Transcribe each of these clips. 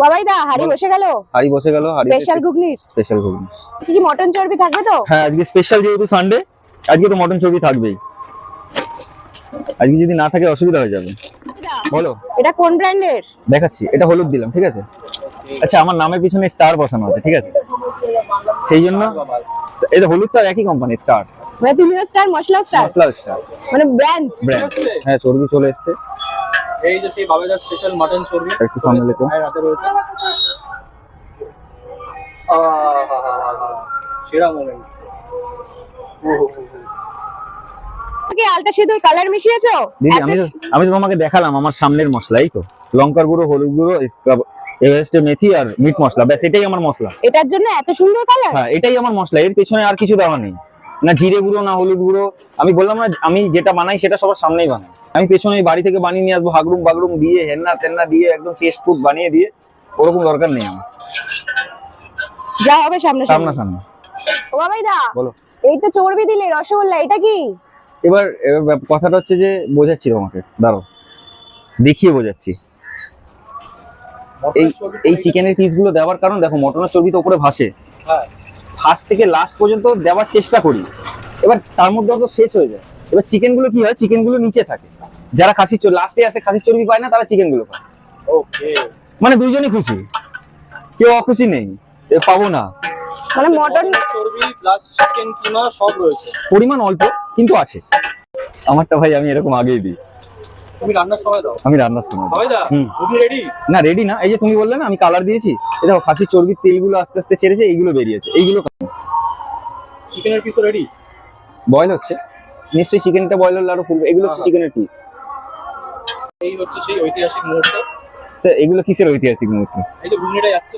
বাবাই দা হাড়ি বসে গেল। হাড়ি বসে গেল। স্পেশাল ঘুগনির স্পেশাল ঘুগনি। কি মটন চর্বি থাকবে তো? হ্যাঁ আজকে স্পেশাল, যেহেতু সানডে আজকে তো মটন চর্বি থাকবেই। আজকে যদি না থাকে অসুবিধা হয়ে যাবে। বলো এটা কোন ব্র্যান্ডের? দেখাচ্ছি, এটা হলুদ দিলাম, ঠিক আছে। আচ্ছা আমার নামের পিছনে স্টার বসানো আছে, ঠিক আছে, সেই জন্য এটা হলুদ তো একই কোম্পানি স্টার, মানে তুমি স্টার মশলা স্টার মানে ব্র্যান্ড। হ্যাঁ চর্বি চলে এসেছে। এই যে সেই বাবাইদার স্পেশাল মাটন চর্বি একটু সামনে লেখো। আর রাতে রয়েছে সেরা মোমেন্ট। কি আলতা সিঁদুর কালার মিশিয়েছো? দিদি আমি তো তোমাকে দেখালাম আমার সামনের মশলা, এই তো লঙ্কার গুঁড়ো, হলুদ গুঁড়ো, এভারেস্টের মেথি আর মিট মশলা, ব্যাস এটাই আমার মশলা। এটার জন্য এত সুন্দর কালার? হ্যাঁ এটাই আমার মশলা, এর পেছনে আর কিছু দেওয়া নেই, না জিরে গুঁড়ো না হলুদ গুঁড়ো। আমি বললাম না আমি যেটা বানাই সেটা সবার সামনেই বানাই। আমি পেছনে বাড়ি থেকে বানিয়ে নিয়ে আসবো হাগরুম বাগরুম দিয়ে হেন্না টেন্না দিয়ে একদম টেস্ট ফুড বানিয়ে দিয়ে, ওরকম দরকার নেই আমার। যা হবে সামনে সামনে। ও বাবাই দা বলো। এই তো চর্বি দিলে রসগোল্লা, এটা কি? এবার কথাটা হচ্ছে যে বোঝাচ্ছি তোমাকে, দাঁড়াও দেখিয়ে বোঝাচ্ছি। এই চিকেনের পিস গুলো দেওয়ার কারণ দেখো, মটনের চর্বি তো উপরে ভাসে, ফার্স্ট থেকে লাস্ট পর্যন্ত দেওয়ার চেষ্টা করি, এবার তার মধ্যে তো শেষ হয়ে যায়। এবার চিকেন গুলো কি হয়, চিকেন গুলো নিচে থাকে, যারা খাসির চর্বি লাস্টে আসে খাসির চর্বি পায় না, তারা চিকেন গুলো পায়। ওকে, মানে দুইজনই খুশি, কেউ অখুশি নেই, পাবো না। মানে মটন চর্বি প্লাস চিকেন কিমা সব রয়েছে, পরিমাণ অল্প কিন্তু আছে। আমারটা ভাই আমি এরকম আগেই দিই। তুমি রান্নার সময় দাও? আমি রান্নার সময় ভাই দা ঘুগনি রেডি? না রেডি না, এই যে তুমি বললে না আমি কালার দিয়েছি, এই দেখো খাসির চর্বির তেলগুলো আস্তে আস্তে ছেড়েছে, এইগুলো বেরিয়েছে, এইগুলো চিকেনের পিসও রেডি, বয়েল হচ্ছে নিশ্চয়ই, চিকেনটা বয়েল হলে আরো ফুলবে। এগুলো হচ্ছে চিকেনের পিস। এই হচ্ছে সেই ঐতিহাসিক মুহূর্ত। তো এগুলো কিসের ঐতিহাসিক মুহূর্ত? এই যে ঘুগনিটা যাচ্ছে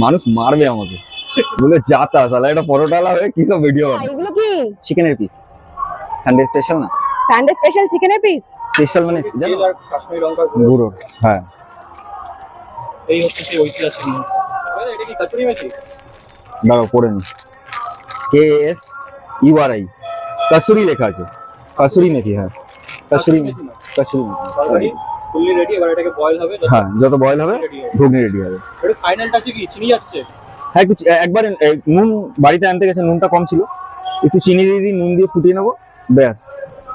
মানুষ মারবে আমাকে, বলে যাতা সালা এটা পরোটালা হয়ে কি সব ভিডিও বানায়। এগুলো কি? চিকেনের পিস, সানডে স্পেশাল না, সানডে স্পেশাল চিকেনের পিস। স্পেশাল মানে জানো আর কাশ্মীরি লঙ্কার গুঁড়ো। হ্যাঁ এই হচ্ছে সেই ঐতিহাসিক মুহূর্ত। ভাই দা, এটা কি কাচুরি মেথি? দাঁড়াও পড়ে নি, KSURI কাসুরি লেখা আছে, কাসুরি মেথি। হ্যাঁ কাসুরি মেথি। অলরেডি ফুললি রেডি, এবার এটাকে বয়েল হবে। হ্যাঁ যত বয়েল হবে ঘুগনি রেডি হবে। এটা ফাইনাল টাচে কি চিনি যাচ্ছে? হ্যাঁ একটু একবার নুন বাড়িতে আনতে গেছে, নুনটা কম ছিল, একটু চিনি দিয়ে দিই, নুন দিয়ে ফুটিয়ে নেবো, ব্যাস।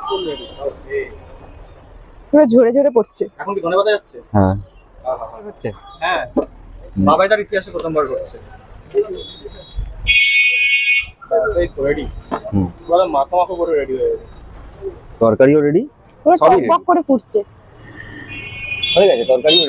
Full ready. ওকে, পুরো ঝরে ঝরে পড়ছে। এখন কি ধনেপাতা যাচ্ছে? হ্যাঁ হচ্ছে। হ্যাঁ বাবাইদার ইতিহাসে প্রথমবার হচ্ছে। সেই তো রেডি, পুরো মাখো মাখো করে রেডি হয়ে গেছে। তরকারিও রেডি, পুরো সবই টক বক করে ফুটছে। হয়ে গেছে, তরকারিও রেডি।